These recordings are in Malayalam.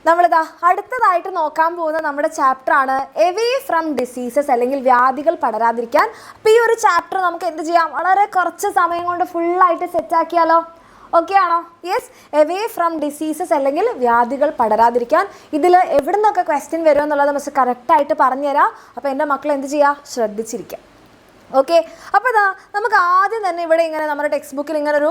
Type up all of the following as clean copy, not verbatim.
നമ്മളിതാ അടുത്തതായിട്ട് നോക്കാൻ പോകുന്ന നമ്മുടെ ചാപ്റ്റർ ആണ് എവേ ഫ്രം ഡിസീസസ് അല്ലെങ്കിൽ വ്യാധികൾ പടരാതിരിക്കാൻ. അപ്പോൾ ഈ ഒരു ചാപ്റ്റർ നമുക്ക് എന്ത് ചെയ്യാം, വളരെ കുറച്ച് സമയം കൊണ്ട് ഫുള്ളായിട്ട് സെറ്റാക്കിയാലോ? ഓക്കെ ആണോ? യെസ്, എവേ ഫ്രം ഡിസീസസ് അല്ലെങ്കിൽ വ്യാധികൾ പടരാതിരിക്കാൻ. ഇതിൽ എവിടെ നിന്നൊക്കെ ക്വസ്റ്റ്യൻ വരും എന്നുള്ളത് നമുക്ക് കറക്റ്റായിട്ട് പറഞ്ഞുതരാം. അപ്പോൾ എൻ്റെ മക്കൾ എന്ത് ചെയ്യുക, ശ്രദ്ധിച്ചിരിക്കുക. ഓക്കെ, അപ്പോൾ ഇതാ നമുക്ക് ആദ്യം തന്നെ ഇവിടെ ഇങ്ങനെ നമ്മുടെ ടെക്സ്റ്റ് ബുക്കിൽ ഇങ്ങനെ ഒരു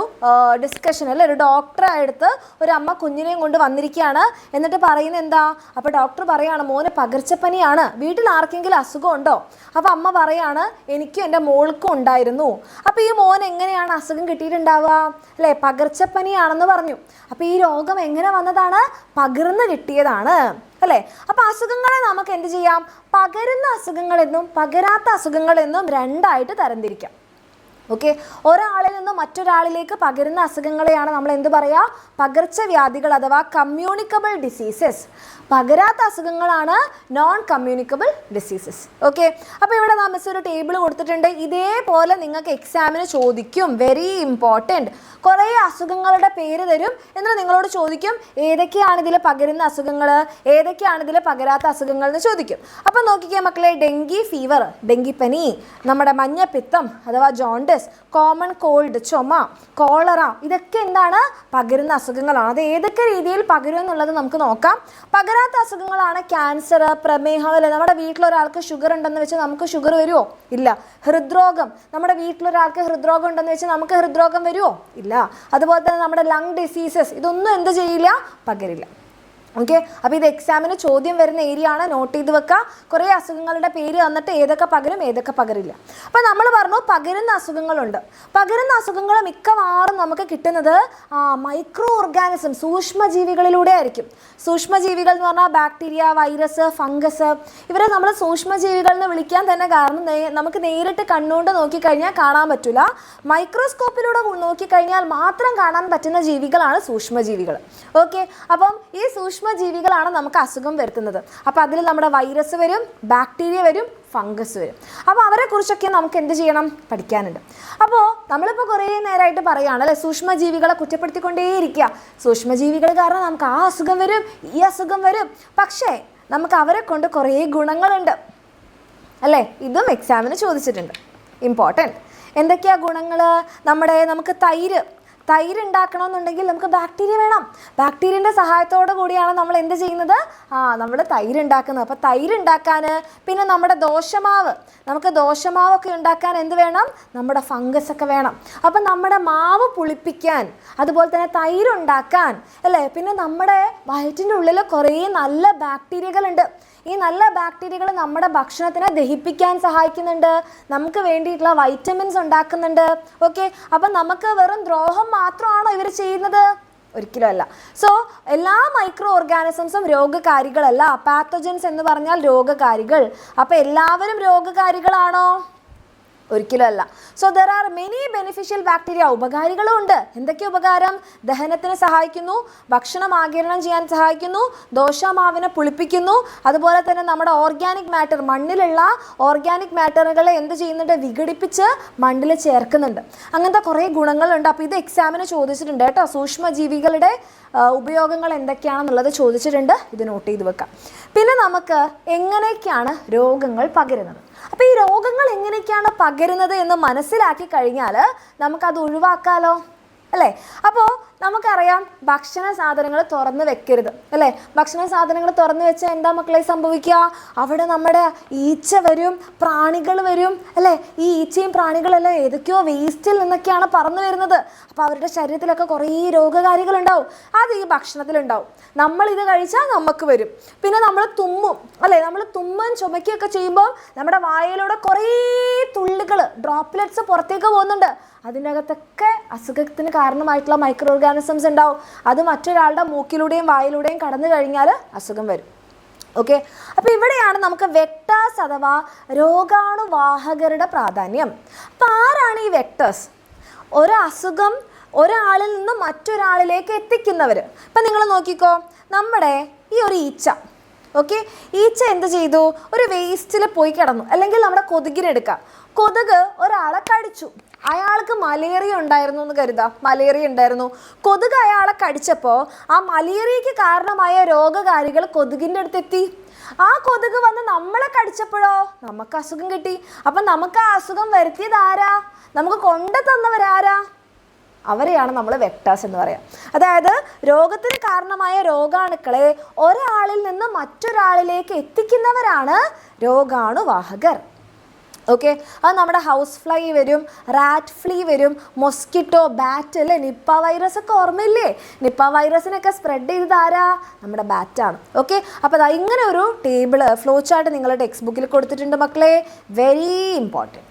ഡിസ്കഷനിൽ ഒരു ഡോക്ടറെ അടുത്ത് ഒരു അമ്മ കുഞ്ഞിനെയും കൊണ്ട് വന്നിരിക്കുകയാണ്. എന്നിട്ട് പറയുന്നത് എന്താ, അപ്പോൾ ഡോക്ടർ പറയുകയാണ് മോന് പകർച്ചപ്പനിയാണ്, വീട്ടിൽ ആർക്കെങ്കിലും അസുഖം ഉണ്ടോ? അപ്പോൾ അമ്മ പറയാണ് എനിക്കും എൻ്റെ മോൾക്കും ഉണ്ടായിരുന്നു. അപ്പോൾ ഈ മോൻ എങ്ങനെയാണ് അസുഖം കിട്ടിയിട്ടുണ്ടാവുക അല്ലേ? പകർച്ചപ്പനിയാണെന്ന് പറഞ്ഞു. അപ്പോൾ ഈ രോഗം എങ്ങനെ വന്നതാണ്? പകർന്ന് കിട്ടിയതാണ് അല്ലേ? അപ്പോൾ അസുഖങ്ങളെ നമുക്ക് എന്ത് ചെയ്യാം, പകരുന്ന അസുഖങ്ങളെന്നും പകരാത്ത അസുഖങ്ങളെന്നും രണ്ടായിട്ട് തരംതിരിക്കാം. ഓക്കെ, ഒരാളിൽ നിന്നും മറ്റൊരാളിലേക്ക് പകരുന്ന അസുഖങ്ങളെയാണ് നമ്മൾ എന്ത് പറയുക, പകർച്ചവ്യാധികൾ അഥവാ കമ്മ്യൂണിക്കബിൾ ഡിസീസസ്. പകരാത്ത അസുഖങ്ങളാണ് നോൺ കമ്മ്യൂണിക്കബിൾ ഡിസീസസ്. ഓക്കെ, അപ്പോൾ ഇവിടെ മിസ് ഒരു ടേബിൾ കൊടുത്തിട്ടുണ്ട്. ഇതേപോലെ നിങ്ങൾക്ക് എക്സാമിന് ചോദിക്കും, വെരി ഇമ്പോർട്ടൻറ്റ്. കുറേ അസുഖങ്ങളുടെ പേര് തരും, എന്നിട്ട് നിങ്ങളോട് ചോദിക്കും ഏതൊക്കെയാണ് ഇതിൽ പകരുന്ന അസുഖങ്ങൾ, ഏതൊക്കെയാണ് ഇതിൽ പകരാത്ത അസുഖങ്ങൾ എന്ന് ചോദിക്കും. അപ്പം നോക്കിക്കേ മക്കളെ, ഡെങ്കി ഫീവർ ഡെങ്കിപ്പനി, നമ്മുടെ മഞ്ഞപ്പിത്തം അഥവാ ജോണ്ടിസ്, കോമൺ കോൾഡ് ചുമ, കോളറ, ഇതൊക്കെ എന്താണ്, പകരുന്ന അസുഖങ്ങളാണ്. അത് ഏതൊക്കെ രീതിയിൽ പകരും എന്നുള്ളത് നമുക്ക് നോക്കാം. പകരാത്ത അസുഖങ്ങളാണ് ക്യാൻസർ, പ്രമേഹം അല്ലെ. നമ്മുടെ വീട്ടിലൊരാൾക്ക് ഷുഗർ ഉണ്ടെന്ന് വെച്ചാൽ നമുക്ക് ഷുഗർ വരുമോ? ഇല്ല. ഹൃദ്രോഗം, നമ്മുടെ വീട്ടിലൊരാൾക്ക് ഹൃദ്രോഗം ഉണ്ടെന്ന് വെച്ചാൽ നമുക്ക് ഹൃദ്രോഗം വരുമോ? ഇല്ല. അതുപോലെ തന്നെ നമ്മുടെ ലങ് ഡിസീസസ്, ഇതൊന്നും എന്ത് ചെയ്യില്ല, പകരില്ല. ഓക്കെ, അപ്പോൾ ഇത് എക്സാമിന് ചോദ്യം വരുന്ന ഏരിയ ആണ്, നോട്ട് ചെയ്ത് വെക്കുക. കുറേ അസുഖങ്ങളുടെ പേര് തന്നിട്ട് ഏതൊക്കെ പകരും ഏതൊക്കെ പകരില്ല. അപ്പോൾ നമ്മൾ പറഞ്ഞു പകരുന്ന അസുഖങ്ങളുണ്ട്. പകരുന്ന അസുഖങ്ങൾ മിക്കവാറും നമുക്ക് കിട്ടുന്നത് മൈക്രോ ഓർഗാനിസം, സൂക്ഷ്മജീവികളിലൂടെ ആയിരിക്കും. സൂക്ഷ്മജീവികൾ എന്ന് പറഞ്ഞാൽ ബാക്ടീരിയ, വൈറസ്, ഫംഗസ്, ഇവരെ നമ്മൾ സൂക്ഷ്മജീവികൾ എന്ന് വിളിക്കാൻ തന്നെ കാരണം നമുക്ക് നേരിട്ട് കണ്ണുകൊണ്ട് നോക്കിക്കഴിഞ്ഞാൽ കാണാൻ പറ്റില്ല. മൈക്രോസ്കോപ്പിലൂടെ നോക്കിക്കഴിഞ്ഞാൽ മാത്രം കാണാൻ പറ്റുന്ന ജീവികളാണ് സൂക്ഷ്മജീവികൾ. ഓക്കെ, അപ്പം ഈ സൂക്ഷ്മജീവികളാണ് നമുക്ക് അസുഖം വരുത്തുന്നത്. അപ്പോൾ അതിൽ നമ്മുടെ വൈറസ് വരും, ബാക്ടീരിയ വരും, ഫംഗസ് വരും. അപ്പോൾ അവരെക്കുറിച്ചൊക്കെ നമുക്ക് എന്ത് ചെയ്യണം, പഠിക്കാനുണ്ട്. അപ്പോൾ നമ്മളിപ്പോൾ കുറേ നേരമായിട്ട് പറയുകയാണ് അല്ലേ, സൂക്ഷ്മജീവികളെ കുറ്റപ്പെടുത്തിക്കൊണ്ടേയിരിക്കുക. സൂക്ഷ്മജീവികൾ കാരണം നമുക്ക് ആ അസുഖം വരും, ഈ അസുഖം വരും. പക്ഷേ നമുക്ക് അവരെ കൊണ്ട് കുറേ ഗുണങ്ങളുണ്ട് അല്ലേ? ഇതും എക്സാമിന് ചോദിച്ചിട്ടുണ്ട്, ഇമ്പോർട്ടൻറ്റ്. എന്തൊക്കെയാണ് ഗുണങ്ങൾ? നമുക്ക് തൈര് ഉണ്ടാക്കണമെന്നുണ്ടെങ്കിൽ നമുക്ക് ബാക്ടീരിയ വേണം. ബാക്ടീരിയൻ്റെ സഹായത്തോടു കൂടിയാണ് നമ്മൾ എന്ത് ചെയ്യുന്നത്, നമ്മൾ തൈര് ഉണ്ടാക്കുന്നത്. അപ്പോൾ തൈര് ഉണ്ടാക്കാൻ, പിന്നെ നമ്മുടെ നമുക്ക് ദോശമാവൊക്കെ ഉണ്ടാക്കാൻ എന്ത് വേണം, നമ്മുടെ ഫംഗസ് ഒക്കെ വേണം. അപ്പം നമ്മുടെ മാവ് പുളിപ്പിക്കാൻ, അതുപോലെ തന്നെ തൈര് ഉണ്ടാക്കാൻ അല്ലേ, പിന്നെ നമ്മുടെ വയറ്റിൻ്റെ ഉള്ളിൽ കുറേ നല്ല ബാക്ടീരിയകളുണ്ട്. ഈ നല്ല ബാക്ടീരിയകൾ നമ്മുടെ ഭക്ഷണത്തിനെ ദഹിപ്പിക്കാൻ സഹായിക്കുന്നുണ്ട്, നമുക്ക് വേണ്ടിയിട്ടുള്ള വൈറ്റമിൻസ് ഉണ്ടാക്കുന്നുണ്ട്. ഓക്കെ, അപ്പം നമുക്ക് വെറും ദ്രോഹം മാത്രമാണോ ഇവർ ചെയ്യുന്നത്? ഒരിക്കലും അല്ല. സോ എല്ലാ മൈക്രോ ഓർഗാനിസംസും രോഗകാരികളല്ല. പാത്തോജൻസ് എന്ന് പറഞ്ഞാൽ രോഗകാരികൾ. അപ്പോൾ എല്ലാവരും രോഗകാരികളാണോ? ഒരിക്കലും അല്ല. So there are many beneficial bacteria. ഉപകാരികളും ഉണ്ട്. എന്തൊക്കെ ഉപകാരം? ദഹനത്തിന് സഹായിക്കുന്നു, ഭക്ഷണം ആഗിരണം ചെയ്യാൻ സഹായിക്കുന്നു, ദോശമാവിനെ പുളിപ്പിക്കുന്നു, അതുപോലെ തന്നെ നമ്മുടെ ഓർഗാനിക് മാറ്റർ, മണ്ണിലുള്ള ഓർഗാനിക് മാറ്ററുകളെ എന്ത് ചെയ്യുന്നുണ്ട്, വിഘടിപ്പിച്ച് മണ്ണിൽ ചേർക്കുന്നുണ്ട്. അങ്ങനത്തെ കുറേ ഗുണങ്ങളുണ്ട്. അപ്പോൾ ഇത് എക്സാമിന് ചോദിച്ചിട്ടുണ്ട് കേട്ടോ. സൂക്ഷ്മജീവികളുടെ ഉപയോഗങ്ങൾ എന്തൊക്കെയാണെന്നുള്ളത് ചോദിച്ചിട്ടുണ്ട്, ഇത് നോട്ട് ചെയ്ത് വെക്കാം. പിന്നെ നമുക്ക് എങ്ങനെയൊക്കെയാണ് രോഗങ്ങൾ പകരുന്നത്. അപ്പോൾ ഈ രോഗങ്ങൾ എങ്ങനെയൊക്കെയാണ് പകരുന്നത് എന്ന് മനസ്സിലാക്കി കഴിഞ്ഞാൽ നമുക്കത് ഒഴിവാക്കാമല്ലോ അല്ലേ? അപ്പോൾ നമുക്കറിയാം ഭക്ഷണ സാധനങ്ങൾ തുറന്ന് വെക്കരുത് അല്ലേ? ഭക്ഷണ സാധനങ്ങൾ തുറന്ന് വെച്ചാൽ എന്താ മക്കളെ സംഭവിക്കുക? അവിടെ നമ്മുടെ ഈച്ച വരും, പ്രാണികൾ വരും അല്ലേ? ഈ ഈച്ചയും പ്രാണികളെല്ലാം ഏതൊക്കെയോ വേസ്റ്റിൽ നിന്നൊക്കെയാണ് പറന്നു വരുന്നത്. അപ്പോൾ അവരുടെ ശരീരത്തിലൊക്കെ കുറേ രോഗകാരികളുണ്ടാവും. അത് ഈ ഭക്ഷണത്തിലുണ്ടാവും. നമ്മളിത് കഴിച്ചാൽ നമുക്ക് വരും. പിന്നെ നമ്മൾ തുമ്മും അല്ലേ? നമ്മൾ തുമ്മും ചുമക്കുകയൊക്കെ ചെയ്യുമ്പോൾ നമ്മുടെ വായയിലൂടെ കുറേ തുള്ളികൾ, ഡ്രോപ്ലെറ്റ്സ് പുറത്തേക്ക് പോകുന്നുണ്ട്. അതിൻ്റെ അകത്തൊക്കെ അസുഖത്തിന് കാരണമായിട്ടുള്ള മൈക്രോ ഓർഗാനിസംസ് ഉണ്ടാവും. അത് മറ്റൊരാളുടെ മൂക്കിലൂടെയും വായിലൂടെയും കടന്നു കഴിഞ്ഞാൽ അസുഖം വരും. ഓക്കെ, അപ്പോൾ ഇവിടെയാണ് നമുക്ക് വെക്ടേഴ്സ് അഥവാ രോഗാണുവാഹകരുടെ പ്രാധാന്യം. അപ്പോൾ ആരാണ് ഈ വെക്ടേഴ്സ്? ഒരസുഖം ഒരാളിൽ നിന്ന് മറ്റൊരാളിലേക്ക് എത്തിക്കുന്നവർ. ഇപ്പം നിങ്ങൾ നോക്കിക്കോ, നമ്മുടെ ഈ ഒരു ഈച്ച, ഓക്കെ, ഈച്ച എന്ത് ചെയ്തു, ഒരു വേസ്റ്റിൽ പോയി കിടന്നു. അല്ലെങ്കിൽ നമ്മുടെ കൊതുകിനെടുക്കാം, കൊതുക് ഒരാളെ കടിച്ചു. അയാൾക്ക് മലേറിയ ഉണ്ടായിരുന്നു എന്ന് കരുതാം, മലേറിയ ഉണ്ടായിരുന്നു. കൊതുക് അയാളെ കടിച്ചപ്പോൾ ആ മലേറിയയ്ക്ക് കാരണമായ രോഗകാരികൾ കൊതുകിൻ്റെ അടുത്തെത്തി. ആ കൊതുക് വന്ന് നമ്മളെ കടിച്ചപ്പോഴോ നമുക്ക് അസുഖം കിട്ടി. അപ്പം നമുക്ക് ആ അസുഖം വരുത്തിയത് ആരാ? നമുക്ക് കൊണ്ടു തന്നവരാരാ? അവരെയാണ് നമ്മൾ വെക്ടേഴ്സ് എന്ന് പറയാം. അതായത് രോഗത്തിന് കാരണമായ രോഗാണുക്കളെ ഒരാളിൽ നിന്ന് മറ്റൊരാളിലേക്ക് എത്തിക്കുന്നവരാണ് രോഗാണുവാഹകർ. ഓക്കെ, അത് നമ്മുടെ ഹൗസ് ഫ്ലൈ വരും, റാറ്റ് ഫ്ലീ വരും, മൊസ്കിറ്റോ, ബാറ്റ് അല്ലേ, നിപ്പ വൈറസ് ഒക്കെ ഓർമ്മയില്ലേ? നിപ്പ വൈറസിനൊക്കെ സ്പ്രെഡ് ചെയ്തത് ആരാ? നമ്മുടെ ബാറ്റാണ്. ഓക്കെ, അപ്പോൾ ഇങ്ങനെ ഒരു ടേബിള് ഫ്ലോ ചാർട്ട് നിങ്ങളുടെ ടെക്സ്റ്റ് ബുക്കിൽ കൊടുത്തിട്ടുണ്ട് മക്കളെ. Very important.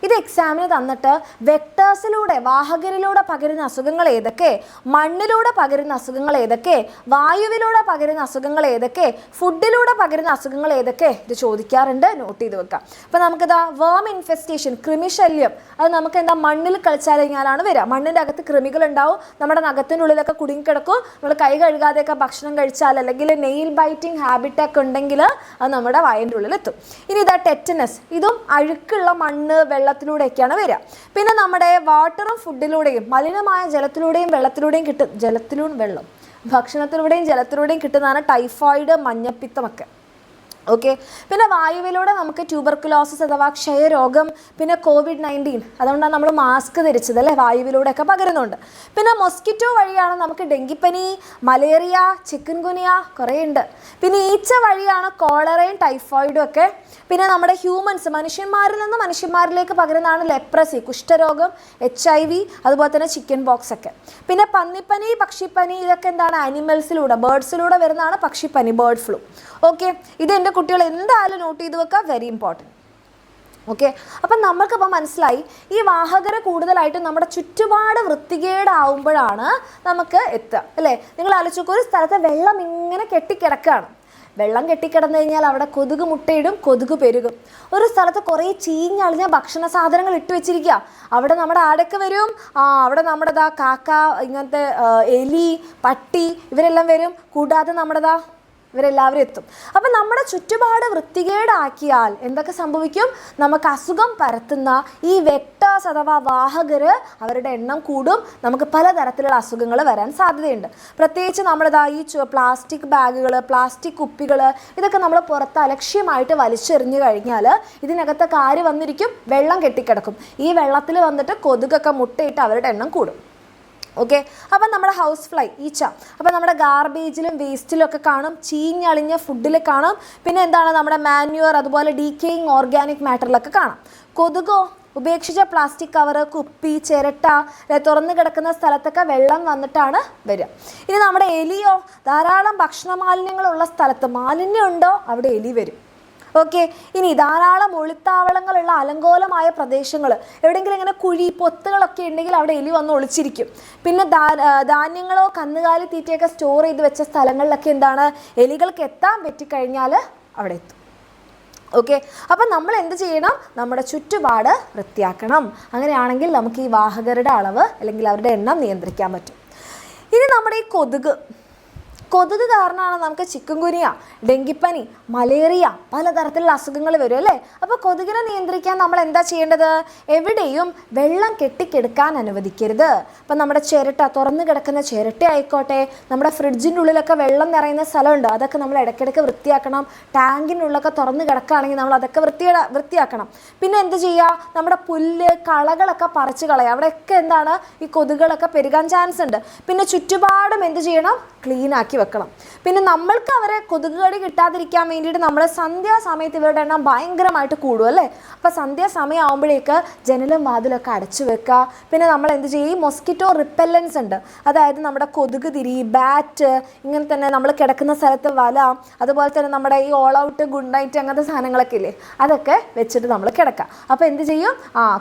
ഇത് എക്സാമിന് തന്നിട്ട് വെക്ടേഴ്സിലൂടെ, വാഹകരിലൂടെ പകരുന്ന അസുഖങ്ങൾ ഏതൊക്കെ, മണ്ണിലൂടെ പകരുന്ന അസുഖങ്ങൾ ഏതൊക്കെ, വായുവിലൂടെ പകരുന്ന അസുഖങ്ങൾ ഏതൊക്കെ, ഫുഡിലൂടെ പകരുന്ന അസുഖങ്ങൾ ഏതൊക്കെ, ഇത് ചോദിക്കാറുണ്ട്. നോട്ട് ചെയ്ത് വെക്കാം. അപ്പോൾ നമുക്കിതാ വേം ഇൻഫെസ്റ്റേഷൻ, കൃമിശല്യം, അത് നമുക്ക് എന്താ മണ്ണിൽ കളിച്ചാൽ കഴിഞ്ഞാലാണ് വരിക. മണ്ണിൻ്റെ അകത്ത് കൃമികൾ ഉണ്ടാവും, നമ്മുടെ നഖത്തിൻ്റെ ഉള്ളിലൊക്കെ കുടുങ്ങിക്കിടക്കും. നമ്മൾ കൈ കഴുകാതെയൊക്കെ ഭക്ഷണം കഴിച്ചാൽ, അല്ലെങ്കിൽ നെയിൽ ബൈറ്റിംഗ് ഹാബിറ്റൊക്കെ ഉണ്ടെങ്കിൽ അത് നമ്മുടെ വായൻ്റെ ഉള്ളിലെത്തും. ഇനി ഇതാ ടെറ്റനസ്, ഇതും അഴുക്കുള്ള മണ്ണ്, വെള്ളത്തിലൂടെയൊക്കെയാണ് വരിക. പിന്നെ നമ്മുടെ വാട്ടറും ഫുഡിലൂടെയും, മലിനമായ ജലത്തിലൂടെയും വെള്ളത്തിലൂടെയും വെള്ളം ഭക്ഷണത്തിലൂടെയും ജലത്തിലൂടെയും കിട്ടുന്നതാണ് ടൈഫോയിഡ്, മഞ്ഞപ്പിത്തമൊക്കെ. ഓക്കെ, പിന്നെ വായുവിലൂടെ നമുക്ക് ട്യൂബർക്കുലോസിസ് അഥവാ ക്ഷയരോഗം, പിന്നെ COVID-19, അതുകൊണ്ടാണ് നമ്മൾ മാസ്ക് ധരിച്ചത് അല്ലേ, വായുവിലൂടെയൊക്കെ പകരുന്നുണ്ട്. പിന്നെ മൊസ്കിറ്റോ വഴിയാണ് നമുക്ക് ഡെങ്കിപ്പനി, മലേറിയ, ചിക്കൻ ഗുനിയ കുറേ ഉണ്ട്. പിന്നെ ഈച്ച വഴിയാണ് കോളറയും ടൈഫോയിഡും ഒക്കെ. പിന്നെ നമ്മുടെ ഹ്യൂമൻസ്, മനുഷ്യന്മാരിൽ നിന്ന് മനുഷ്യന്മാരിലേക്ക് പകരുന്നതാണ് ലെപ്രസി, കുഷ്ഠരോഗം, HIV, അതുപോലെ തന്നെ ചിക്കൻ ബോക്സ് ഒക്കെ. പിന്നെ പന്നിപ്പനി, പക്ഷിപ്പനി, ഇതൊക്കെ എന്താണ് ആനിമൽസിലൂടെ, ബേർഡ്സിലൂടെ വരുന്നതാണ് പക്ഷിപ്പനി, ബേർഡ് ഫ്ലൂ. ഓക്കെ, ഇത് എൻ്റെ കുട്ടികൾ എന്തായാലും നോട്ട് ചെയ്ത് വെക്കുക, വെരി ഇമ്പോർട്ടൻറ്റ്. ഓക്കെ, അപ്പം നമുക്കിപ്പോൾ മനസ്സിലായി ഈ വാഹകരെ കൂടുതലായിട്ടും നമ്മുടെ ചുറ്റുപാട് വൃത്തികേടാവുമ്പോഴാണ് നമുക്ക് എത്തുക അല്ലേ. നിങ്ങൾ ആലോചിക്കുക, ഒരു സ്ഥലത്ത് വെള്ളം ഇങ്ങനെ കെട്ടിക്കിടക്കുകയാണ്. വെള്ളം കെട്ടിക്കിടന്നു കഴിഞ്ഞാൽ അവിടെ കൊതുക് മുട്ടയിടും, കൊതുക് പെരുകും. ഒരു സ്ഥലത്ത് കുറേ ചീഞ്ഞളിഞ്ഞ ഭക്ഷണ സാധനങ്ങൾ ഇട്ട് വെച്ചിരിക്കുക, അവിടെ നമ്മുടെ ആടൊക്കെ വരും. അവിടെ നമ്മുടെ കാക്ക, ഇങ്ങനത്തെ എലി, പട്ടി, ഇവരെല്ലാം വരും. കൂടാതെ നമ്മുടെ ഇവരെല്ലാവരും എത്തും. അപ്പം നമ്മുടെ ചുറ്റുപാട് വൃത്തികേടാക്കിയാൽ എന്തൊക്കെ സംഭവിക്കും? നമുക്ക് അസുഖം പരത്തുന്ന ഈ വെക്ടേഴ്സ് അഥവാ വാഹകർ, അവരുടെ എണ്ണം കൂടും. നമുക്ക് പലതരത്തിലുള്ള അസുഖങ്ങൾ വരാൻ സാധ്യതയുണ്ട്. പ്രത്യേകിച്ച് നമ്മളിതാ ഈ പ്ലാസ്റ്റിക് ബാഗുകൾ, പ്ലാസ്റ്റിക് കുപ്പികൾ, ഇതൊക്കെ നമ്മൾ പുറത്ത് അലക്ഷ്യമായിട്ട് വലിച്ചെറിഞ്ഞു കഴിഞ്ഞാൽ ഇതിനകത്തൊക്കെ ആര് വന്നിരിക്കും? വെള്ളം കെട്ടിക്കിടക്കും. ഈ വെള്ളത്തിൽ വന്നിട്ട് കൊതുകൊക്കെ മുട്ടയിട്ട് അവരുടെ എണ്ണം കൂടും. ഓക്കെ, അപ്പം നമ്മുടെ ഹൗസ് ഫ്ലൈ, ഈച്ച, അപ്പം നമ്മുടെ ഗാർബേജിലും വേസ്റ്റിലും ഒക്കെ കാണും, ചീഞ്ഞളിഞ്ഞ ഫുഡിൽ കാണും. പിന്നെ എന്താണ് നമ്മുടെ മാന്യൂർ, അതുപോലെ ഡീക്കേയിങ് ഓർഗാനിക് മാറ്ററിലൊക്കെ കാണാം. കൊതുകോ? ഉപേക്ഷിച്ച പ്ലാസ്റ്റിക് കവറ്, കുപ്പി, ചിരട്ട, തുറന്നു കിടക്കുന്ന സ്ഥലത്തൊക്കെ വെള്ളം വന്നിട്ടാണ് വരിക. ഇനി നമ്മുടെ എലിയോ? ധാരാളം ഭക്ഷണ മാലിന്യങ്ങളുള്ള സ്ഥലത്ത്, മാലിന്യം ഉണ്ടോ അവിടെ എലി വരും. ഓക്കെ, ഇനി ധാരാളം ഒളിത്താവളങ്ങളുള്ള അലങ്കോലമായ പ്രദേശങ്ങൾ, എവിടെയെങ്കിലും ഇങ്ങനെ കുഴി, പൊത്തുകളൊക്കെ ഉണ്ടെങ്കിൽ അവിടെ എലി വന്ന് ഒളിച്ചിരിക്കും. പിന്നെ ധാന്യങ്ങളോ കന്നുകാലി തീറ്റയൊക്കെ സ്റ്റോർ ചെയ്ത് വെച്ച സ്ഥലങ്ങളിലൊക്കെ എന്താണ്, എലികൾക്ക് എത്താൻ പറ്റിക്കഴിഞ്ഞാൽ അവിടെ എത്തും. ഓക്കെ, അപ്പം നമ്മൾ എന്ത് ചെയ്യണം? നമ്മുടെ ചുറ്റുപാട് വൃത്തിയാക്കണം. അങ്ങനെയാണെങ്കിൽ നമുക്ക് ഈ വാഹകരുടെ അളവ് അല്ലെങ്കിൽ അവരുടെ എണ്ണം നിയന്ത്രിക്കാൻ പറ്റും. ഇനി നമ്മുടെ ഈ കൊതുക് കാരണമാണ് നമുക്ക് ചിക്കൻ ഗുനിയ, ഡെങ്കിപ്പനി, മലേറിയ, പലതരത്തിലുള്ള അസുഖങ്ങൾ വരും അല്ലേ. അപ്പോൾ കൊതുകിനെ നിയന്ത്രിക്കാൻ നമ്മൾ എന്താ ചെയ്യേണ്ടത്? എവിടെയും വെള്ളം കെട്ടിക്കിടക്കാൻ അനുവദിക്കരുത്. അപ്പം നമ്മുടെ ചിരട്ട, തുറന്നു കിടക്കുന്ന ചിരട്ട ആയിക്കോട്ടെ, നമ്മുടെ ഫ്രിഡ്ജിൻ്റെ ഉള്ളിലൊക്കെ വെള്ളം നിറയുന്ന സ്ഥലമുണ്ട്, അതൊക്കെ നമ്മൾ ഇടയ്ക്കിടയ്ക്ക് വൃത്തിയാക്കണം. ടാങ്കിൻ്റെ ഉള്ളിലൊക്കെ തുറന്ന് കിടക്കുകയാണെങ്കിൽ നമ്മൾ അതൊക്കെ വൃത്തിയാക്കണം. പിന്നെ എന്ത് ചെയ്യുക? നമ്മുടെ പുല്ല്, കളകളൊക്കെ പറിച്ച് കളയുക. അവിടെയൊക്കെ എന്താണ്, ഈ കൊതുകുകളൊക്കെ പെരുകാൻ ചാൻസ് ഉണ്ട്. പിന്നെ ചുറ്റുപാടും എന്ത് ചെയ്യണം? ക്ലീൻ ആക്കി വെക്കണം. പിന്നെ നമ്മൾക്ക് അവരെ കൊതുക് കടി കിട്ടാതിരിക്കാൻ വേണ്ടിയിട്ട് നമ്മൾ സന്ധ്യാസമയത്ത് ഇവരുടെ എണ്ണം ഭയങ്കരമായിട്ട് കൂടും അല്ലേ. അപ്പോൾ സന്ധ്യാസമയം ആകുമ്പോഴേക്ക് ജനലും വാതിലൊക്കെ അടച്ചു വെക്കുക. പിന്നെ നമ്മൾ എന്ത് ചെയ്യും? മൊസ്കിറ്റോ റിപ്പല്ലൻസ് ഉണ്ട്, അതായത് നമ്മുടെ കൊതുക് തിരി, ബാറ്റ്, ഇങ്ങനെ തന്നെ നമ്മൾ കിടക്കുന്ന സ്ഥലത്ത് വല, അതുപോലെ തന്നെ നമ്മുടെ ഈ ഓൾ ഔട്ട്, ഗുഡ് നൈറ്റ്, അങ്ങനത്തെ സാധനങ്ങളൊക്കെ ഇല്ലേ, അതൊക്കെ വെച്ചിട്ട് നമ്മൾ കിടക്കുക. അപ്പോൾ എന്ത് ചെയ്യും?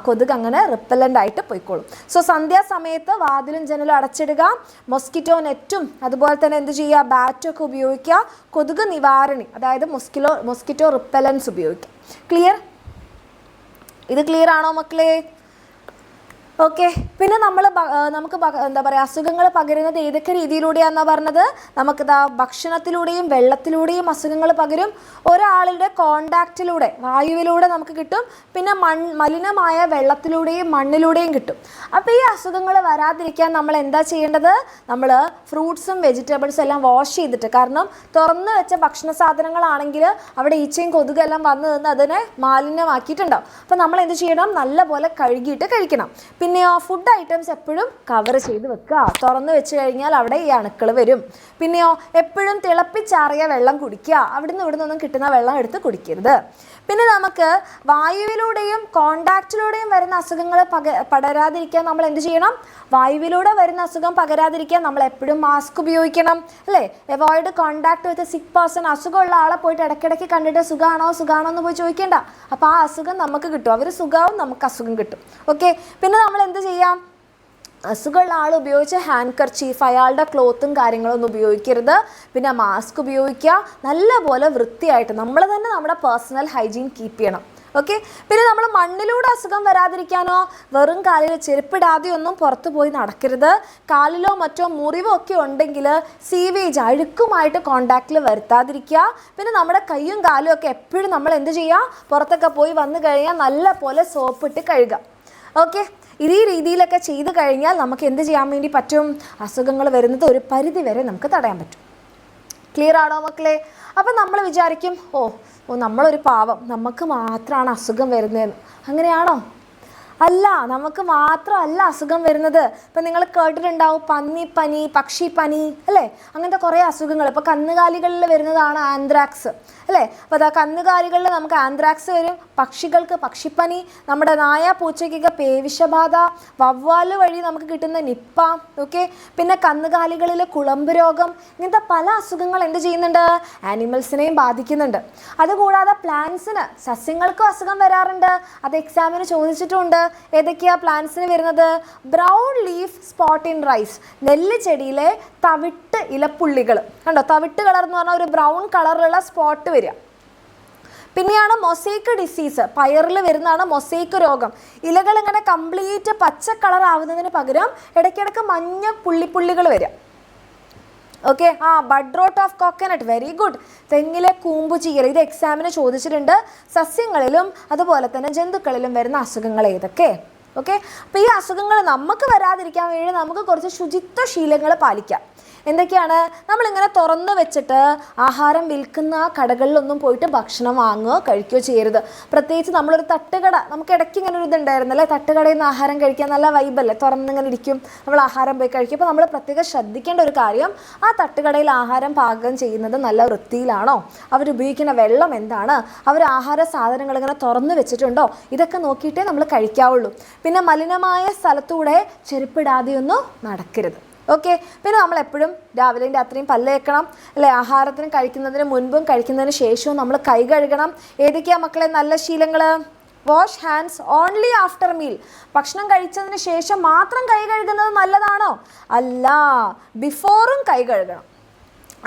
കൊതുക് അങ്ങനെ റിപ്പല്ലൻ്റ് ആയിട്ട് പോയിക്കോളും. സോ സന്ധ്യാസമയത്ത് വാതിലും ജനലും അടച്ചിടുക. മൊസ്കിറ്റോ നെറ്റും അതുപോലെ തന്നെ എന്ത് ചെയ്യുക? ബാറ്റൊക്കെ ഉപയോഗിക്കുക. കൊതുക് നിവാരണി, അതായത് മൊസ്കിറ്റോ റിപ്പലൻസ് ഉപയോഗിക്കുക. ക്ലിയർ? ഇത് ക്ലിയർ ആണോ മക്കളെ? ഓക്കെ, പിന്നെ നമുക്ക് എന്താ പറയുക, അസുഖങ്ങൾ പകരുന്നത് ഏതൊക്കെ രീതിയിലൂടെയാണെന്നാണ് പറഞ്ഞത്? നമുക്കിതാ ഭക്ഷണത്തിലൂടെയും വെള്ളത്തിലൂടെയും അസുഖങ്ങൾ പകരും. ഒരാളുടെ കോണ്ടാക്റ്റിലൂടെ, വായുവിലൂടെ നമുക്ക് കിട്ടും. പിന്നെ മലിനമായ വെള്ളത്തിലൂടെയും മണ്ണിലൂടെയും കിട്ടും. അപ്പോൾ ഈ അസുഖങ്ങൾ വരാതിരിക്കാൻ നമ്മൾ എന്താ ചെയ്യേണ്ടത്? നമ്മൾ ഫ്രൂട്ട്സും വെജിറ്റബിൾസും എല്ലാം വാഷ് ചെയ്തിട്ട്, കാരണം തുറന്ന് വെച്ച ഭക്ഷണ സാധനങ്ങളാണെങ്കിൽ അവിടെ ഈച്ചയും കൊതുകെല്ലാം വന്ന് നിന്ന് അതിനെ മാലിന്യമാക്കിയിട്ടുണ്ടാവും. അപ്പോൾ നമ്മൾ എന്ത് ചെയ്യണം? നല്ലപോലെ കഴുകിയിട്ട് കഴിക്കണം. പിന്നെയോ, ഫുഡ് ഐറ്റംസ് എപ്പോഴും കവർ ചെയ്ത് വെക്കുക. തുറന്ന് വെച്ച് കഴിഞ്ഞാൽ അവിടെ ഈ അണുക്കൾ വരും. പിന്നെയോ, എപ്പോഴും തിളപ്പിച്ചാറിയ വെള്ളം കുടിക്കുക. അവിടുന്ന് ഇവിടുന്നൊന്നും കിട്ടുന്ന വെള്ളം എടുത്ത് കുടിക്കരുത്. പിന്നെ നമുക്ക് വായുവിലൂടെയും കോണ്ടാക്റ്റിലൂടെയും വരുന്ന അസുഖങ്ങൾ പടരാതിരിക്കാൻ നമ്മൾ എന്ത് ചെയ്യണം? വായുവിലൂടെ വരുന്ന അസുഖം പകരാതിരിക്കാൻ നമ്മൾ എപ്പോഴും മാസ്ക് ഉപയോഗിക്കണം, അല്ലേ? അവോയ്ഡ് കോണ്ടാക്ട് വിത്ത് സിക്ക് പേഴ്സൺ. അസുഖമുള്ള ആളെ പോയിട്ട് ഇടയ്ക്കിടയ്ക്ക് കണ്ടിട്ട് സുഖമാണോ എന്ന് പോയി ചോദിക്കേണ്ട. അപ്പോൾ ആ അസുഖം നമുക്ക് കിട്ടും. അവർ സുഖമാവും, നമുക്ക് അസുഖം കിട്ടും. ഓക്കെ, പിന്നെ നമ്മൾ എന്ത് ചെയ്യാം? അസുഖമുള്ള ആൾ ഉപയോഗിച്ച ഹാൻഡ് കർച്ചീഫ്, അയാളുടെ ക്ലോത്തും കാര്യങ്ങളൊന്നും ഉപയോഗിക്കരുത്. പിന്നെ മാസ്ക് ഉപയോഗിക്കുക. നല്ലപോലെ വൃത്തിയായിട്ട് നമ്മൾ തന്നെ നമ്മുടെ പേഴ്സണൽ ഹൈജീൻ കീപ്പ് ചെയ്യണം. ഓക്കെ, പിന്നെ നമ്മൾ മണ്ണിലൂടെ അസുഖം വരാതിരിക്കാനോ വെറും കാലിൽ ചെരുപ്പിടാതെ ഒന്നും പുറത്തു പോയി നടക്കരുത്. കാലിലോ മറ്റോ മുറിവോ ഒക്കെ ഉണ്ടെങ്കിൽ സീവേജ്, അഴുക്കുമായിട്ട് കോണ്ടാക്റ്റിൽ വരുത്താതിരിക്കുക. പിന്നെ നമ്മുടെ കൈയും കാലും ഒക്കെ എപ്പോഴും നമ്മൾ എന്ത് ചെയ്യുക? പുറത്തൊക്കെ പോയി വന്നു കഴിഞ്ഞാൽ നല്ല പോലെ സോപ്പിട്ട് കഴുകുക. ഓക്കെ, ഈ രീതിയിലൊക്കെ ചെയ്ത് കഴിഞ്ഞാൽ നമുക്ക് എന്ത് ചെയ്യാൻ വേണ്ടി പറ്റും? അസുഖങ്ങൾ വരുന്നത് ഒരു പരിധി വരെ നമുക്ക് തടയാൻ പറ്റും. ക്ലിയർ ആണോ മക്കളെ? അപ്പം നമ്മൾ വിചാരിക്കും, നമ്മളൊരു പാവം, നമുക്ക് മാത്രമാണ് അസുഖം വരുന്നതെന്ന്. അങ്ങനെയാണോ? അല്ല, നമുക്ക് മാത്രമല്ല അസുഖം വരുന്നത്. ഇപ്പം നിങ്ങൾ കേട്ടിട്ടുണ്ടാവും പന്നിപ്പനി, പക്ഷിപ്പനി, അല്ലേ? അങ്ങനത്തെ കുറേ അസുഖങ്ങൾ. ഇപ്പോൾ കന്നുകാലികളിൽ വരുന്നതാണ് ആന്ത്രാക്സ്, അല്ലേ? അപ്പോൾ അതാ കന്നുകാലികളിൽ നമുക്ക് ആന്ത്രാക്സ് വരും, പക്ഷികൾക്ക് പക്ഷിപ്പനി, നമ്മുടെ നായ പൂച്ചയ്ക്കൊക്കെ പേവിഷബാധ, വവ്വാല് വഴി നമുക്ക് കിട്ടുന്ന നിപ്പ. ഓക്കെ, പിന്നെ കന്നുകാലികളിൽ കുളമ്പ് രോഗം, ഇങ്ങനത്തെ പല അസുഖങ്ങൾ എന്ത് ചെയ്യുന്നുണ്ട്? ആനിമൽസിനെയും ബാധിക്കുന്നുണ്ട്. അതുകൂടാതെ പ്ലാന്റ്സിന്, സസ്യങ്ങൾക്കും അസുഖം വരാറുണ്ട്. അത് എക്സാമിന് ചോദിച്ചിട്ടുണ്ട്. ഏതൊക്കെയാ പ്ലാന്റ്സിന് വരുന്നത്? Brown leaf spot in rice, നെല്ല് ചെടിയിലെ തവിട്ട് ഇലപ്പുള്ളികൾ കണ്ടോ? തവിട്ട് കളർ എന്ന് പറഞ്ഞാൽ ഒരു ബ്രൗൺ കളറിലുള്ള സ്പോട്ട് വരിക. പിന്നെയാണ് മൊസൈക്ക് ഡിസീസ്, പയറിൽ വരുന്നതാണ് മൊസൈക്ക് രോഗം. ഇലകൾ ഇങ്ങനെ കംപ്ലീറ്റ് പച്ച കളർ ആവുന്നതിന് പകരം ഇടയ്ക്കിടയ്ക്ക് മഞ്ഞ പുള്ളിപ്പുള്ളികൾ വരിക. Okay, bud rot of coconut, very good. തെങ്ങിലെ കൂമ്പു ചീയൽ, ഇത് എക്സാമിന് ചോദിച്ചിട്ടുണ്ട്. സസ്യങ്ങളിലും അതുപോലെ തന്നെ ജന്തുക്കളിലും വരുന്ന അസുഖങ്ങൾ ഏതൊക്കെ? ഓക്കെ, അപ്പോൾ ഈ അസുഖങ്ങൾ നമുക്ക് വരാതിരിക്കാൻ വേണ്ടി നമുക്ക് കുറച്ച് ശുചിത്വ ശീലങ്ങൾ പാലിക്കാം. എന്തൊക്കെയാണ്? നമ്മളിങ്ങനെ തുറന്നു വെച്ചിട്ട് ആഹാരം വിൽക്കുന്ന കടകളിലൊന്നും പോയിട്ട് ഭക്ഷണം വാങ്ങുകയോ കഴിക്കുകയോ ചെയ്യരുത്. പ്രത്യേകിച്ച് നമ്മളൊരു തട്ടുകട, നമുക്ക് ഇടയ്ക്ക് ഇങ്ങനെ ഒരു ഇതുണ്ടായിരുന്നല്ലേ, തട്ടുകടയിൽ നിന്ന് ആഹാരം കഴിക്കാൻ നല്ല വൈബല്ലേ, തുറന്നിങ്ങനെ ഇരിക്കും, നമ്മൾ ആഹാരം പോയി കഴിക്കും. അപ്പോൾ നമ്മൾ പ്രത്യേകം ശ്രദ്ധിക്കേണ്ട ഒരു കാര്യം, ആ തട്ടുകടയിൽ ആഹാരം പാകം ചെയ്യുന്നത് നല്ല വൃത്തിയിലാണോ, അവരുപയോഗിക്കുന്ന വെള്ളം എന്താണ്, അവർ ആഹാര സാധനങ്ങൾ ഇങ്ങനെ തുറന്നു വെച്ചിട്ടുണ്ടോ, ഇതൊക്കെ നോക്കിയിട്ടേ നമ്മൾ കഴിക്കാവുള്ളൂ. പിന്നെ മലിനമായ സ്ഥലത്തൂടെ ചെരുപ്പിടാതെയൊന്നും നടക്കരുത്. ഓക്കെ, പിന്നെ നമ്മളെപ്പോഴും രാവിലെയും രാത്രിയും പല്ല് തേക്കണം, അല്ലേ? ആഹാരത്തിന് കഴിക്കുന്നതിന് മുൻപും കഴിക്കുന്നതിന് ശേഷവും നമ്മൾ കൈ കഴുകണം. ഏതൊക്കെയാണ് മക്കളെ നല്ല ശീലങ്ങൾ? Wash hands only after meal, ഭക്ഷണം കഴിച്ചതിന് ശേഷം മാത്രം കൈ കഴുകുന്നത് നല്ലതാണോ? അല്ല, ബിഫോറും കൈ കഴുകണം,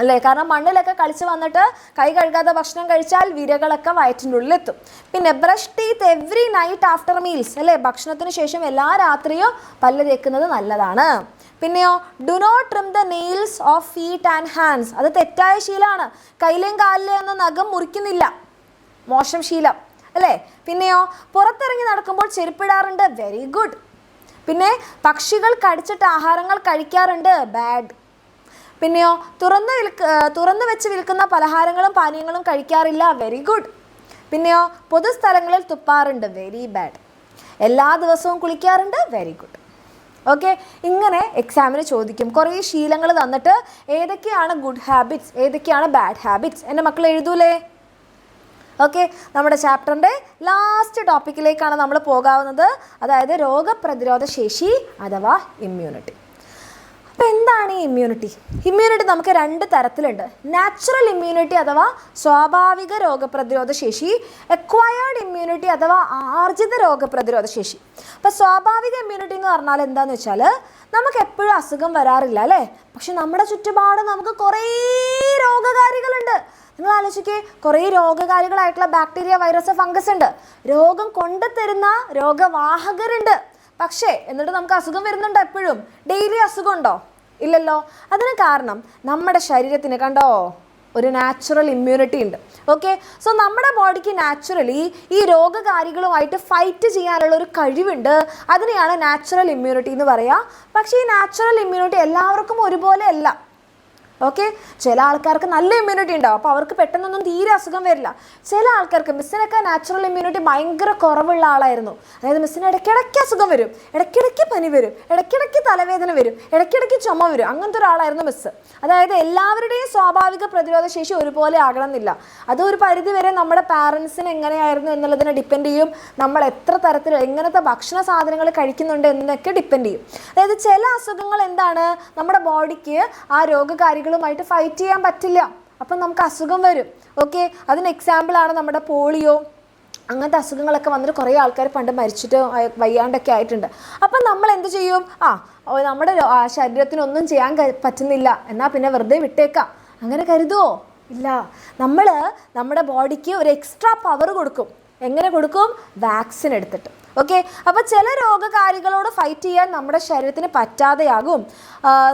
അല്ലേ? കാരണം മണ്ണിലൊക്കെ കളിച്ച് വന്നിട്ട് കൈ കഴുകാതെ ഭക്ഷണം കഴിച്ചാൽ വിരകളൊക്കെ വയറ്റിൻ്റെ ഉള്ളിലെത്തും. പിന്നെ brush teeth every night after meals, അല്ലേ? ഭക്ഷണത്തിന് ശേഷം എല്ലാ രാത്രിയും പല്ല് തേക്കുന്നത് നല്ലതാണ്. പിന്നെയോ, do not trim the nails of feet and hands, അത് തെറ്റായ ശീലമാണ്. കയ്യിലെയും കാലിലെയും ഒന്നും നഖം മുറിക്കുന്നില്ല, മോശം ശീലം, അല്ലേ? പിന്നെയോ, പുറത്തിറങ്ങി നടക്കുമ്പോൾ ചെരുപ്പിടാറുണ്ട്, വെരി ഗുഡ്. പിന്നെ പക്ഷികൾ കടിച്ചിട്ട് ആഹാരങ്ങൾ കഴിക്കാറുണ്ട്, ബാഡ്. പിന്നെയോ, തുറന്നു വെച്ച് വിൽക്കുന്ന പലഹാരങ്ങളും പാനീയങ്ങളും കഴിക്കാറില്ല, വെരി ഗുഡ്. പിന്നെയോ, പൊതുസ്ഥലങ്ങളിൽ തുപ്പാറുണ്ട്, വെരി ബാഡ്. എല്ലാ ദിവസവും കുളിക്കാറുണ്ട്, വെരി ഗുഡ്. ഓക്കെ, ഇങ്ങനെ എക്സാമിന് ചോദിക്കും. കുറേ ശീലങ്ങൾ തന്നിട്ട് ഏതൊക്കെയാണ് ഗുഡ് ഹാബിറ്റ്സ്, ഏതൊക്കെയാണ് ബാഡ് ഹാബിറ്റ്സ്, എൻ്റെ മക്കൾ എഴുതൂലേ? ഓക്കെ, നമ്മുടെ ചാപ്റ്ററിൻ്റെ ലാസ്റ്റ് ടോപ്പിക്കിലേക്കാണ് നമ്മൾ പോകാവുന്നത്, അതായത് രോഗപ്രതിരോധ ശേഷി അഥവാ ഇമ്മ്യൂണിറ്റി. അപ്പോൾ എന്താണ് ഈ ഇമ്മ്യൂണിറ്റി? ഇമ്മ്യൂണിറ്റി നമുക്ക് രണ്ട് തരത്തിലുണ്ട്. നാച്ചുറൽ ഇമ്മ്യൂണിറ്റി അഥവാ സ്വാഭാവിക രോഗപ്രതിരോധ ശേഷി, എക്വയർഡ് ഇമ്മ്യൂണിറ്റി അഥവാ ആർജിത രോഗപ്രതിരോധ ശേഷി. അപ്പോൾ സ്വാഭാവിക ഇമ്മ്യൂണിറ്റി എന്ന് പറഞ്ഞാൽ എന്താണെന്ന് വെച്ചാൽ, നമുക്ക് എപ്പോഴും അസുഖം വരാറില്ല, അല്ലേ? പക്ഷെ നമ്മുടെ ചുറ്റുപാട് നമുക്ക് കുറേ രോഗകാരികളുണ്ട്. നിങ്ങൾ ആലോചിക്കേ, കുറേ രോഗകാരികളായിട്ടുള്ള ബാക്ടീരിയ, വൈറസ്, ഫംഗസ് ഉണ്ട്. രോഗം കൊണ്ടുതരുന്ന രോഗവാഹകരുണ്ട്. പക്ഷേ എന്നിട്ട് നമുക്ക് അസുഖം വരുന്നുണ്ടോ? എപ്പോഴും ഡെയിലി അസുഖം ഉണ്ടോ? ഇല്ലല്ലോ. അതിന് കാരണം നമ്മുടെ ശരീരത്തിന് കണ്ടോ ഒരു നാച്ചുറൽ ഇമ്മ്യൂണിറ്റി ഉണ്ട്. ഓക്കെ, സോ നമ്മുടെ ബോഡിക്ക് നാച്ചുറലി ഈ രോഗകാരികളുമായിട്ട് ഫൈറ്റ് ചെയ്യാനുള്ള ഒരു കഴിവുണ്ട്. അതിനെയാണ് നാച്ചുറൽ ഇമ്മ്യൂണിറ്റി എന്ന് പറയുക. പക്ഷേ ഈ നാച്ചുറൽ ഇമ്മ്യൂണിറ്റി എല്ലാവർക്കും ഒരുപോലെ അല്ല. ഓക്കെ, ചില ആൾക്കാർക്ക് നല്ല ഇമ്മ്യൂണിറ്റി ഉണ്ടാവും, അപ്പോൾ അവർക്ക് പെട്ടെന്നൊന്നും തീരെ അസുഖം വരില്ല. ചില ആൾക്കാർക്ക്, മിസ്സിനൊക്കെ നാച്ചുറൽ ഇമ്മ്യൂണിറ്റി ഭയങ്കര കുറവുള്ള ആളായിരുന്നു. അതായത് മിസ്സിന് ഇടയ്ക്കിടയ്ക്ക് അസുഖം വരും, ഇടയ്ക്കിടയ്ക്ക് പനി വരും, ഇടയ്ക്കിടയ്ക്ക് തലവേദന വരും, ഇടയ്ക്കിടയ്ക്ക് ചുമ വരും. അങ്ങനത്തെ ഒരാളായിരുന്നു മിസ്സ്. അതായത് എല്ലാവരുടെയും സ്വാഭാവിക പ്രതിരോധ ശേഷി ഒരുപോലെ ആകണമെന്നില്ല. അതൊരു പരിധി വരെ നമ്മുടെ പാരൻസിന് എങ്ങനെയായിരുന്നു എന്നുള്ളതിനെ ഡിപ്പെൻഡ് ചെയ്യും. നമ്മൾ എത്ര തരത്തിൽ എങ്ങനത്തെ ഭക്ഷണ സാധനങ്ങൾ കഴിക്കുന്നുണ്ട് എന്നൊക്കെ ഡിപ്പെൻഡ് ചെയ്യും. അതായത് ചില അസുഖങ്ങൾ എന്താണ്, നമ്മുടെ ബോഡിക്ക് ആ രോഗകാരികളുമായിട്ട് ഫൈറ്റ് ചെയ്യാൻ പറ്റില്ല, അപ്പം നമുക്ക് അസുഖം വരും. ഓക്കെ, അതിന് എക്സാമ്പിളാണ് നമ്മുടെ പോളിയോ. അങ്ങനത്തെ അസുഖങ്ങളൊക്കെ വന്നിട്ട് കുറേ ആൾക്കാർ പണ്ട് മരിച്ചിട്ട് വയ്യാണ്ടൊക്കെ ആയിട്ടുണ്ട്. അപ്പം നമ്മൾ എന്ത് ചെയ്യും? നമ്മുടെ ശരീരത്തിനൊന്നും ചെയ്യാൻ പറ്റുന്നില്ല, എന്നാൽ പിന്നെ വെറുതെ വിട്ടേക്കാം അങ്ങനെ കരുതുമോ? ഇല്ല. നമ്മൾ നമ്മുടെ ബോഡിക്ക് ഒരു എക്സ്ട്രാ പവർ കൊടുക്കും. എങ്ങനെ കൊടുക്കും? വാക്സിൻ എടുത്തിട്ട്. ഓക്കെ, അപ്പോൾ ചില രോഗകാരികളോട് ഫൈറ്റ് ചെയ്യാൻ നമ്മുടെ ശരീരത്തിന് പറ്റാതെയാകും.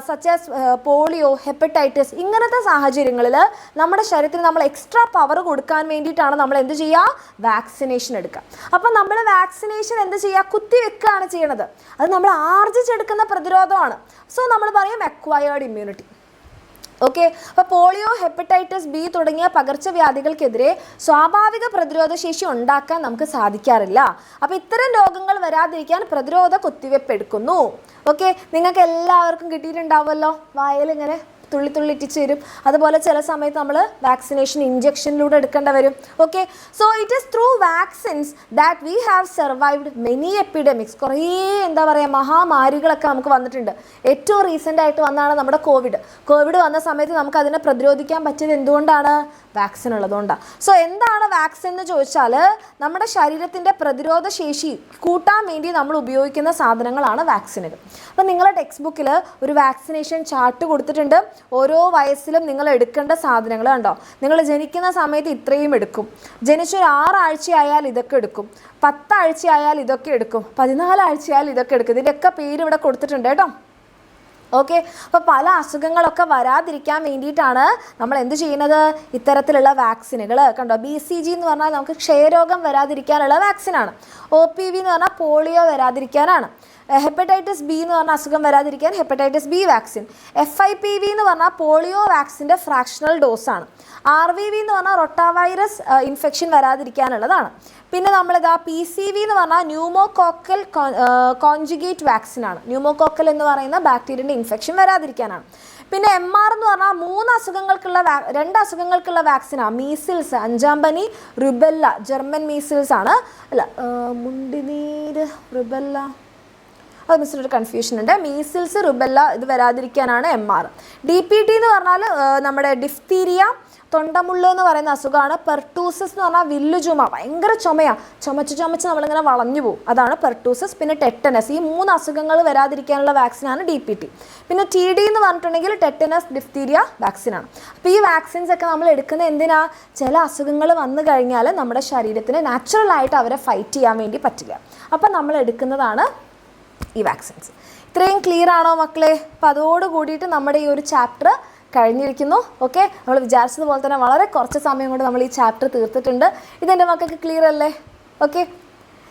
സച്ച് ആസ് പോളിയോ, ഹെപ്പറ്റൈറ്റിസ്, ഇങ്ങനത്തെ സാഹചര്യങ്ങളിൽ നമ്മുടെ ശരീരത്തിന് നമ്മൾ എക്സ്ട്രാ പവർ കൊടുക്കാൻ വേണ്ടിയിട്ടാണ് നമ്മൾ എന്ത് ചെയ്യുക? വാക്സിനേഷൻ എടുക്കുക. അപ്പോൾ നമ്മൾ വാക്സിനേഷൻ എന്ത് ചെയ്യുക? കുത്തിവെക്കുകയാണ് ചെയ്യണത്. അത് നമ്മൾ ആർജിച്ചെടുക്കുന്ന പ്രതിരോധമാണ്. സോ നമ്മൾ പറയും അക്വയർഡ് ഇമ്മ്യൂണിറ്റി. ഓക്കെ, അപ്പോൾ പോളിയോ, ഹെപ്പറ്റൈറ്റിസ് ബി തുടങ്ങിയ പകർച്ചവ്യാധികൾക്കെതിരെ സ്വാഭാവിക പ്രതിരോധ ശേഷി ഉണ്ടാക്കാൻ നമുക്ക് സാധിക്കാറില്ല. അപ്പോൾ ഇത്തരം രോഗങ്ങൾ വരാതിരിക്കാൻ പ്രതിരോധ കുത്തിവെപ്പ് എടുക്കുന്നു. ഓക്കെ, നിങ്ങൾക്ക് എല്ലാവർക്കും കിട്ടിയിട്ടുണ്ടാവുമല്ലോ, വായിൽ ഇങ്ങനെ തുള്ളി തുള്ളി ഇറ്റിച്ച് വരും. അതുപോലെ ചില സമയത്ത് നമ്മൾ വാക്സിനേഷൻ ഇഞ്ചക്ഷനിലൂടെ എടുക്കേണ്ടി വരും. Okay, so it is through vaccines that we have survived many epidemics. കുറേ എന്താ പറയുക, മഹാമാരികളൊക്കെ നമുക്ക് വന്നിട്ടുണ്ട്. ഏറ്റവും റീസെൻ്റ് ആയിട്ട് വന്നതാണ് നമ്മുടെ കോവിഡ് വന്ന സമയത്ത് നമുക്ക് അതിനെ പ്രതിരോധിക്കാൻ പറ്റിയത് എന്തുകൊണ്ടാണ്? വാക്സിൻ ഉള്ളതുകൊണ്ടാണ്. സോ എന്താണ് വാക്സിൻ എന്ന് ചോദിച്ചാൽ നമ്മുടെ ശരീരത്തിൻ്റെ പ്രതിരോധ ശേഷി കൂട്ടാൻ വേണ്ടി നമ്മൾ ഉപയോഗിക്കുന്ന സാധനങ്ങളാണ് വാക്സിനുകൾ. അപ്പോൾ നിങ്ങളുടെ ടെക്സ്റ്റ് ബുക്കിൽ ഒരു വാക്സിനേഷൻ ചാർട്ട് കൊടുത്തിട്ടുണ്ട്. ഓരോ വയസ്സിലും നിങ്ങൾ എടുക്കേണ്ട സാധനങ്ങൾ കണ്ടോ. നിങ്ങൾ ജനിക്കുന്ന സമയത്ത് ഇത്രയും എടുക്കും, ജനിച്ചൊരു 6 ആഴ്ചയായാൽ ഇതൊക്കെ എടുക്കും, 10 ആഴ്ചയായാൽ ഇതൊക്കെ എടുക്കും, 14 ആഴ്ചയായാൽ ഇതൊക്കെ എടുക്കും. ഇതിൻ്റെയൊക്കെ പേര് ഇവിടെ കൊടുത്തിട്ടുണ്ട് കേട്ടോ. ഓക്കെ, അപ്പോൾ പല അസുഖങ്ങളൊക്കെ വരാതിരിക്കാൻ വേണ്ടിയിട്ടാണ് നമ്മൾ എന്ത് ചെയ്യുന്നത്? ഇത്തരത്തിലുള്ള വാക്സിനുകൾ കണ്ടോ. BCG എന്ന് പറഞ്ഞാൽ നമുക്ക് ക്ഷയരോഗം വരാതിരിക്കാനുള്ള വാക്സിനാണ്. OPV എന്ന് പറഞ്ഞാൽ പോളിയോ വരാതിരിക്കാനാണ്. ഹെപ്പറ്റൈറ്റിസ് ബി എന്ന് പറഞ്ഞാൽ അസുഖം വരാതിരിക്കാൻ ഹെപ്പറ്റൈറ്റിസ് ബി വാക്സിൻ. FIPV എന്ന് പറഞ്ഞാൽ പോളിയോ വാക്സിൻ്റെ ഫ്രാക്ഷണൽ ഡോസാണ്. RVV എന്ന് പറഞ്ഞാൽ റൊട്ടാവൈറസ് ഇൻഫെക്ഷൻ വരാതിരിക്കാനുള്ളതാണ്. പിന്നെ നമ്മളിതാ PCV എന്ന് പറഞ്ഞാൽ ന്യൂമോകോക്കൽ കോൺജുഗേറ്റ് വാക്സിനാണ്. ന്യൂമോകോക്കൽ എന്ന് പറയുന്ന ബാക്ടീരിയൻ്റെ ഇൻഫെക്ഷൻ വരാതിരിക്കാനാണ്. പിന്നെ MR എന്ന് പറഞ്ഞാൽ 2 അസുഖങ്ങൾക്കുള്ള വാക്സിനാണ്. മീസിൽസ്, 5-ാം പനി, റുബെല്ല, ജർമ്മൻ മീസിൽസ് ആണ്. മുണ്ടിനീര്, റുബെല്ല, അത് മിസ്സിനൊരു കൺഫ്യൂഷൻ ഉണ്ട്. മീസിൽസ്, റുബെല്ല ഇത് വരാതിരിക്കാനാണ് MR. DPT എന്ന് പറഞ്ഞാൽ നമ്മുടെ ഡിഫ്തീരിയ, തൊണ്ടമുള്ള എന്ന് പറയുന്ന അസുഖമാണ്. പെർട്ടൂസസ് എന്ന് പറഞ്ഞാൽ വില്ലുചുമ, ഭയങ്കര ചുമയാണ്, ചുമച്ച് നമ്മളിങ്ങനെ വളഞ്ഞു പോകും, അതാണ് പെർട്ടൂസസ്. പിന്നെ ടെറ്റനസ്. ഈ 3 അസുഖങ്ങൾ വരാതിരിക്കാനുള്ള വാക്സിനാണ് DPT. പിന്നെ TD എന്ന് പറഞ്ഞിട്ടുണ്ടെങ്കിൽ ടെറ്റനസ്, ഡിഫ്തീരിയ വാക്സിനാണ്. അപ്പോൾ ഈ വാക്സിൻസ് ഒക്കെ നമ്മൾ എടുക്കുന്നത് എന്തിനാ? ചില അസുഖങ്ങൾ വന്നു കഴിഞ്ഞാൽ നമ്മുടെ ശരീരത്തിന് നാച്ചുറലായിട്ട് അവരെ ഫൈറ്റ് ചെയ്യാൻ വേണ്ടി പറ്റില്ല, അപ്പം നമ്മൾ എടുക്കുന്നതാണ് ഈ വാക്സിൻസ്. ഇത്രയും ക്ലിയർ ആണോ മക്കളെ? അപ്പോൾ അതോട് കൂടിയിട്ട് നമ്മുടെ ഈ ഒരു ചാപ്റ്റർ കഴിഞ്ഞിരിക്കുന്നു. ഓക്കെ, നമ്മൾ വിചാരിച്ചതുപോലെ തന്നെ വളരെ കുറച്ച് സമയം കൊണ്ട് നമ്മൾ ഈ ചാപ്റ്റർ തീർത്തിട്ടുണ്ട്. ഇതെൻ്റെ മക്കൾക്ക് ക്ലിയർ അല്ലേ? ഓക്കെ.